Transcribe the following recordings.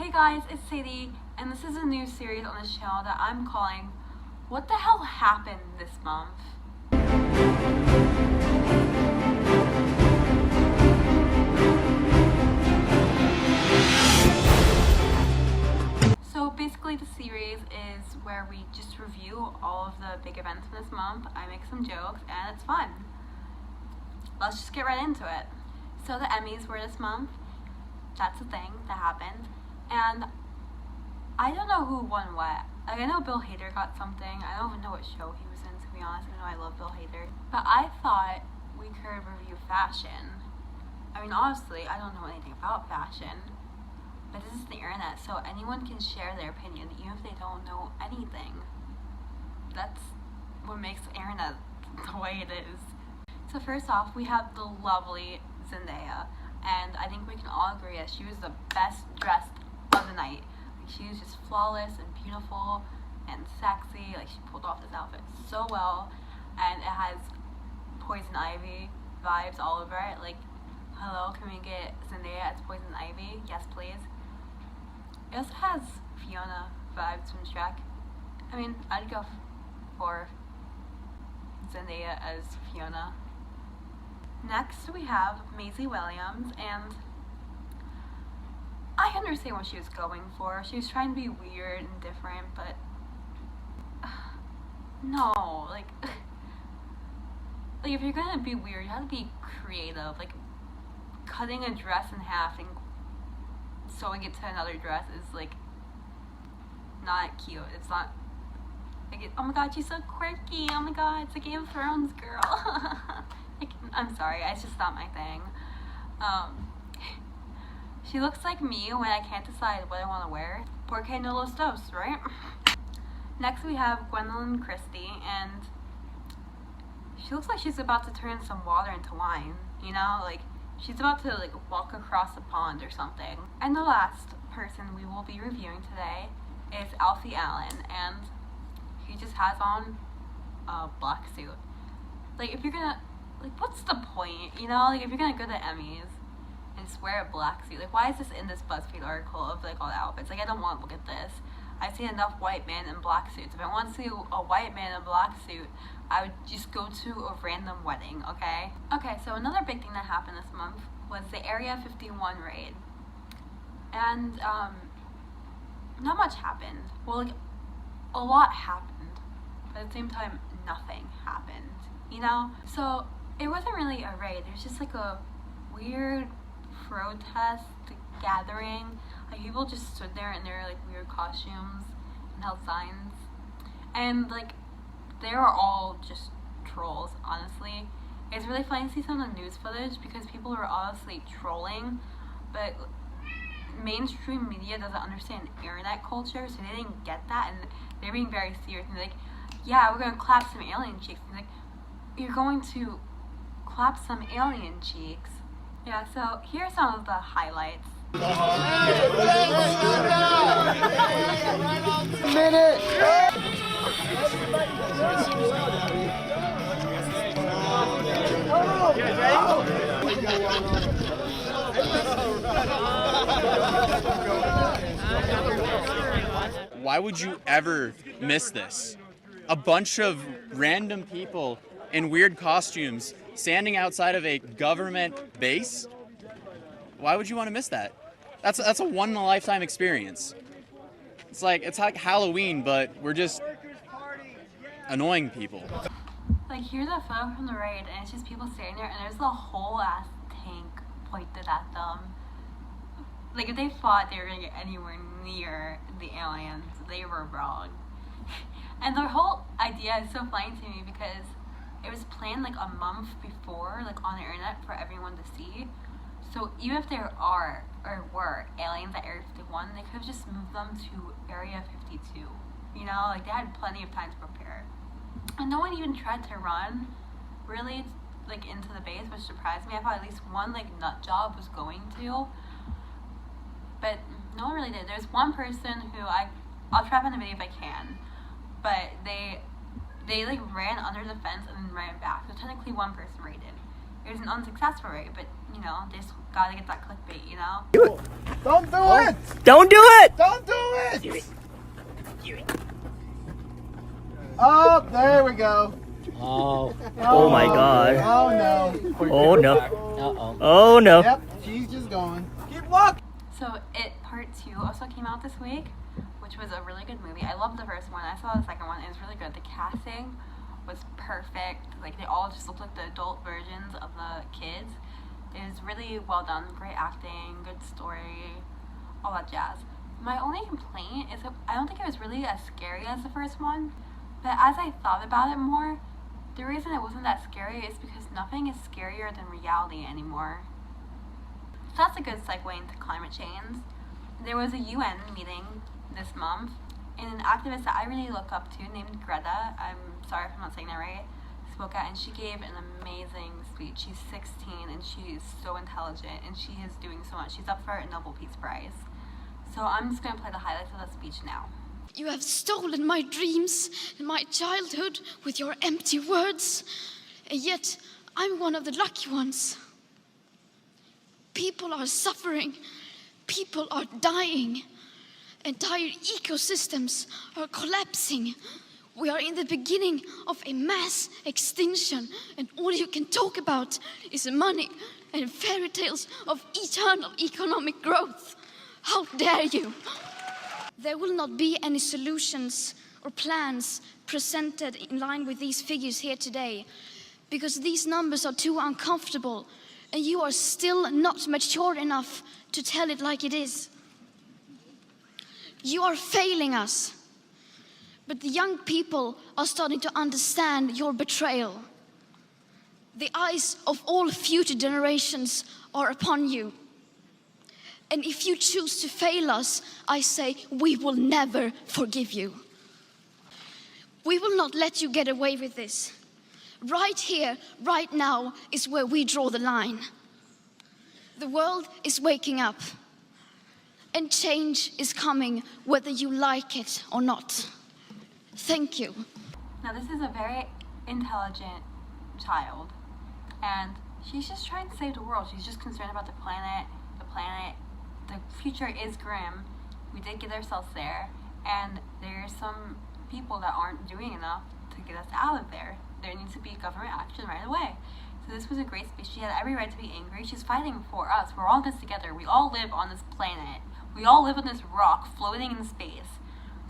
Hey guys, it's Sadie, and this is a new series on this channel that I'm calling What the Hell Happened This Month? So basically the series is where we just review all of the big events in this month. I make some jokes and it's fun. Let's just get right into it. So the Emmys were this month. That's the thing that happened. And I don't know who won what. Like, I know Bill Hader got something. I don't even know what show he was in, to be honest. I know I love Bill Hader. But I thought we could review fashion. I mean, honestly, I don't know anything about fashion. But this is the internet, so anyone can share their opinion, even if they don't know anything. That's what makes the internet the way it is. So first off, we have the lovely Zendaya. And I think we can all agree that she was the best dressed of the night. Like, she was just flawless and beautiful and sexy. Like, she pulled off this outfit so well, and it has Poison Ivy vibes all over it. Like, hello, can we get Zendaya as Poison Ivy? Yes, please. It also has Fiona vibes from Shrek. I mean, I'd go for Zendaya as Fiona. Next, we have Maisie Williams, and I understand what she was going for. She was trying to be weird and different, but no, like if you're gonna be weird, you have to be creative. Like, cutting a dress in half and sewing it to another dress is like not cute. It's not like oh my god, she's so quirky. Oh my god, it's a Game of Thrones girl. I'm sorry, it's just not my thing. She looks like me when I can't decide what I want to wear. Porque no los dos, right? Next we have Gwendolyn Christie, and she looks like she's about to turn some water into wine, you know? Like, she's about to like walk across a pond or something. And the last person we will be reviewing today is Alfie Allen, and he just has on a black suit. Like, if you're gonna like, what's the point, you know? Like, if you're gonna go to Emmys and just wear a black suit, like, why is this in this BuzzFeed article of, like, all the outfits? Like, I don't want to look at this. I've seen enough white men in black suits. If I want to see a white man in a black suit, I would just go to a random wedding, okay? Okay, so another big thing that happened this month was the Area 51 raid. And, not much happened. Well, like, a lot happened, but at the same time, nothing happened, you know? So it wasn't really a raid. It was just like a weird protest gathering. Like, people just stood there in their like weird costumes and held signs, and like they were all just trolls. Honestly, it's really funny to see some of the news footage because people were obviously trolling, but mainstream media doesn't understand internet culture, so they didn't get that, and they're being very serious. And they're like, yeah, we're gonna clap some alien cheeks. And like, you're going to clap some alien cheeks. Yeah, so here are some of the highlights. Why would you ever miss this? A bunch of random people in weird costumes standing outside of a government base? Why would you want to miss that? That's a one-in-a-lifetime experience. It's like Halloween, but we're just annoying people. Like, here's a photo from the raid, and it's just people standing there, and there's a whole ass tank pointed at them. Like, if they thought they were gonna get anywhere near the aliens, they were wrong. And the whole idea is so funny to me because it was planned like a month before, like on the internet for everyone to see. So even if there are or were aliens at Area 51, they could have just moved them to Area 52. You know, like, they had plenty of time to prepare. And no one even tried to run really like into the base, which surprised me. I thought at least one like nut job was going to, but no one really did. There's one person who I'll try to find the video if I can, but they like ran under the fence and then ran back. So technically one person raided. it was an unsuccessful rate, but you know, they just gotta get that clickbait, you know? Don't do it! Don't do it! Don't do it! Do it. Oh, there we go. Oh my God. Oh no. Oh no. Uh-oh. Oh no. Yep, she's just going. Keep looking. So It Part 2 also came out this week, which was a really good movie. I loved the first one. I saw the second one. It was really good. The casting was perfect. Like, they all just looked like the adult versions of the kids. It was really well done. Great acting, good story, all that jazz. My only complaint is that I don't think it was really as scary as the first one. But as I thought about it more, the reason it wasn't that scary is because nothing is scarier than reality anymore. So that's a good segue into climate change. There was a UN meeting this month, and an activist that I really look up to named Greta, I'm sorry if I'm not saying that right, spoke out, and she gave an amazing speech. She's 16 and she is so intelligent and she is doing so much. She's up for a Nobel Peace Prize. So I'm just going to play the highlights of the speech now. You have stolen my dreams and my childhood with your empty words, and yet I'm one of the lucky ones. People are suffering, people are dying, entire ecosystems are collapsing. We are in the beginning of a mass extinction, and all you can talk about is money and fairy tales of eternal economic growth. How dare you! There will not be any solutions or plans presented in line with these figures here today, because these numbers are too uncomfortable, and you are still not mature enough to tell it like it is. You are failing us, but the young people are starting to understand your betrayal. The eyes of all future generations are upon you. And if you choose to fail us, I say we will never forgive you. We will not let you get away with this. Right here, right now, is where we draw the line. The world is waking up, and change is coming whether you like it or not. Thank you. Now, this is a very intelligent child, and she's just trying to save the world. She's just concerned about the planet. The future is grim. We did get ourselves there, and there's some people that aren't doing enough to get us out of there. There needs to be government action right away. So this was a great speech. She had every right to be angry. She's fighting for us. We're all in this together. We all live on this planet. We all live on this rock floating in space.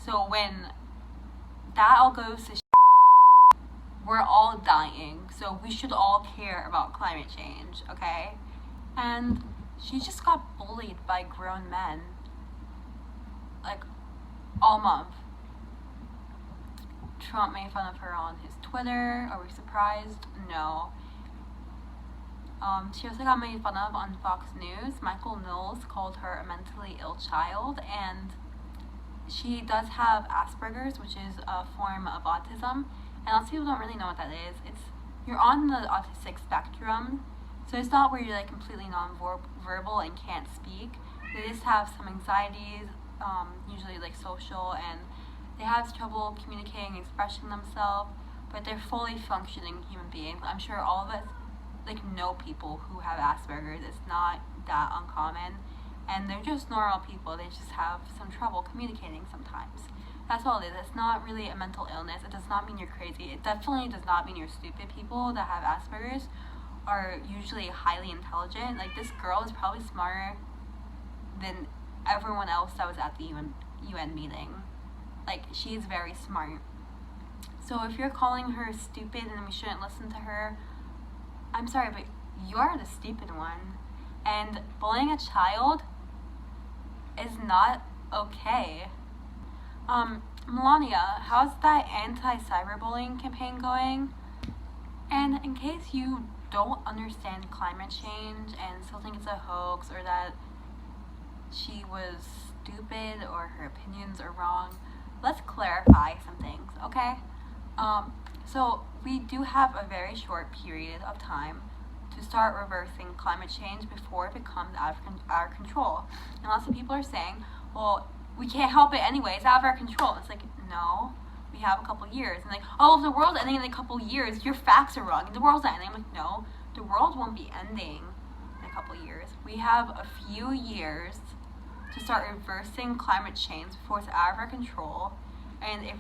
So when that all goes to we're all dying. So we should all care about climate change, okay? And she just got bullied by grown men, like, all month. Trump made fun of her on his Twitter. Are we surprised? No. She also got made fun of on Fox News. Michael Knowles called her a mentally ill child, and she does have Asperger's, which is a form of autism. And lots of people don't really know what that is. You're on the autistic spectrum, so it's not where you're like completely non-verbal and can't speak. They just have some anxieties, usually like social, and they have trouble communicating and expressing themselves, but they're fully functioning human beings. I'm sure all of us like know people who have Asperger's. It's not that uncommon, and they're just normal people. They just have some trouble communicating sometimes. That's all it is. It's not really a mental illness. It does not mean you're crazy. It definitely does not mean you're stupid. People that have Asperger's are usually highly intelligent. Like, this girl is probably smarter than everyone else that was at the UN meeting. Like, she's very smart. So if you're calling her stupid and we shouldn't listen to her, I'm sorry, but you're the stupid one. And bullying a child is not okay. Melania, how's that anti-cyberbullying campaign going? And in case you don't understand climate change and still think it's a hoax, or that she was stupid or her opinions are wrong, let's clarify some things, okay? So we do have a very short period of time to start reversing climate change before it becomes out of our control. And lots of people are saying, well, we can't help it anyway, it's out of our control. It's like, no, we have a couple years. And like, oh, if the world's ending in a couple years, your facts are wrong. The world's not ending. I'm like, no, the world won't be ending in a couple years. We have a few years to start reversing climate change before it's out of our control. And if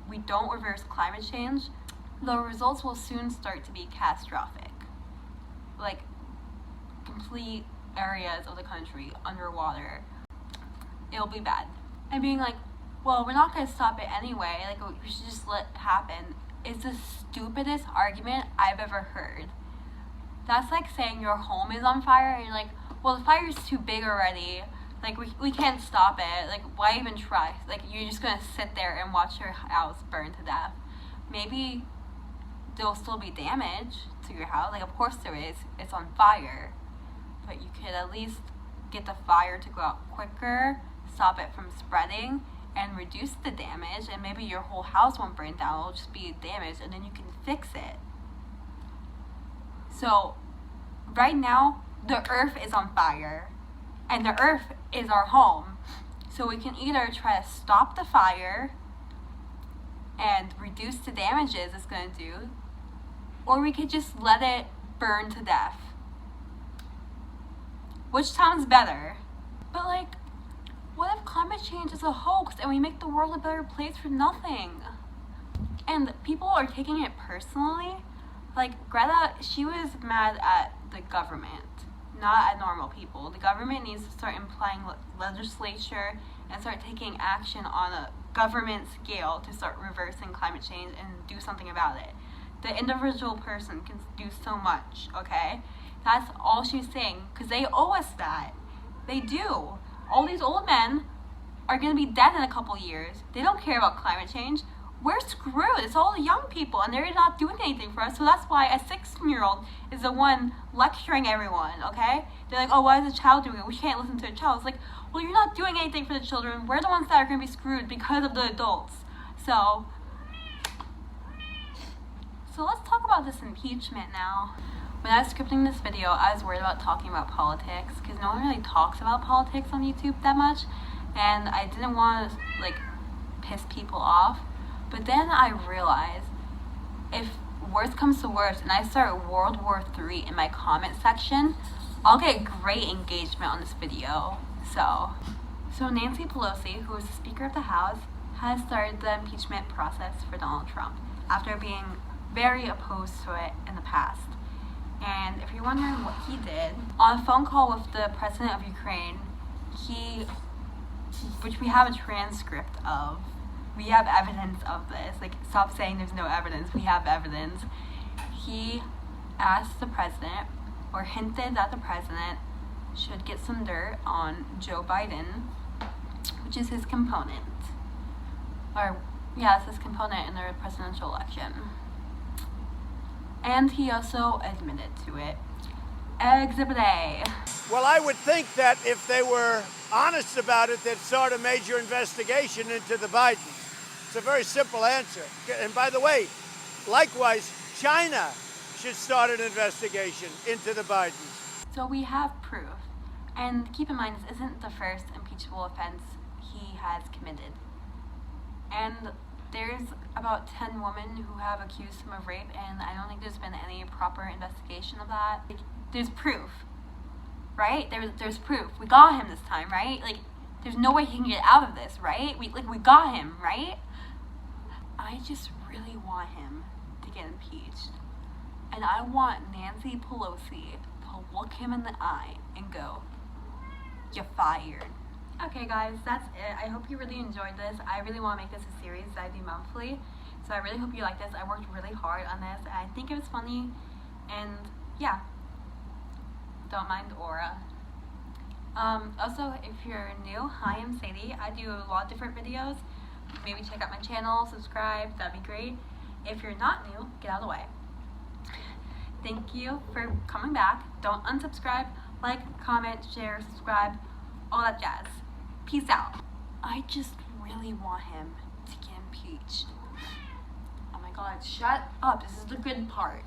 we don't reverse climate change, the results will soon start to be catastrophic. Like, complete areas of the country underwater. It'll be bad. And being like, well, we're not going to stop it anyway, like, we should just let it happen, is the stupidest argument I've ever heard. That's like saying your home is on fire and you're like, well, the fire's too big already, like, we can't stop it, like, why even try? Like, you're just going to sit there and watch your house burn to death. Maybe there'll still be damage to your house, like, of course there is, it's on fire, but you could at least get the fire to go out quicker, stop it from spreading, and reduce the damage, and maybe your whole house won't burn down, it'll just be damaged, and then you can fix it. So, right now, the earth is on fire, and the earth is our home. So we can either try to stop the fire and reduce the damages it's going to do, or we could just let it burn to death. Which sounds better? But like, what if climate change is a hoax and we make the world a better place for nothing? And people are taking it personally. Like, Greta, she was mad at the government, not at normal people. The government needs to start implying legislature and start taking action on a government scale to start reversing climate change and do something about it. The individual person can do so much, okay? That's all she's saying, because they owe us that. They do. All these old men are going to be dead in a couple years. They don't care about climate change. We're screwed. It's all the young people, and they're not doing anything for us. So that's why a 16-year-old is the one lecturing everyone, okay? They're like, oh, why is a child doing it? We can't listen to a child. It's like, well, you're not doing anything for the children. We're the ones that are going to be screwed because of the adults. So let's talk about this impeachment now. When I was scripting this video, I was worried about talking about politics, because no one really talks about politics on YouTube that much, and I didn't want to, like, piss people off. But then I realized, if worst comes to worst and I start World War III in my comment section, I'll get great engagement on this video. So Nancy Pelosi, who is the Speaker of the House, has started the impeachment process for Donald Trump after being very opposed to it in the past. And if you're wondering what he did, on a phone call with the president of Ukraine, which we have a transcript of, we have evidence of this, like, stop saying there's no evidence, we have evidence. He asked the president, or hinted that the president should get some dirt on Joe Biden, which is his component. It's his component in the presidential election. And he also admitted to it. Exhibit A. Well, I would think that if they were honest about it, they'd start a major investigation into the Bidens. It's a very simple answer. And by the way, likewise, China should start an investigation into the Bidens. So we have proof. And keep in mind, this isn't the first impeachable offense he has committed. And there's about 10 women who have accused him of rape, and I don't think there's been any proper investigation of that. Like, there's proof, right? There's proof. We got him this time, right? Like, there's no way he can get out of this, right? We got him, right? I just really want him to get impeached. And I want Nancy Pelosi to look him in the eye and go, "You're fired." Okay guys, that's it. I hope you really enjoyed this. I really want to make this a series that I do monthly. So I really hope you like this. I worked really hard on this. I think it was funny. And yeah, don't mind Aura. Also, if you're new, hi, I'm Sadie. I do a lot of different videos. Maybe check out my channel, subscribe, that'd be great. If you're not new, get out of the way. Thank you for coming back. Don't unsubscribe. Like, comment, share, subscribe, all that jazz. Peace out. I just really want him to get impeached. Oh my god, shut up. This is the good part.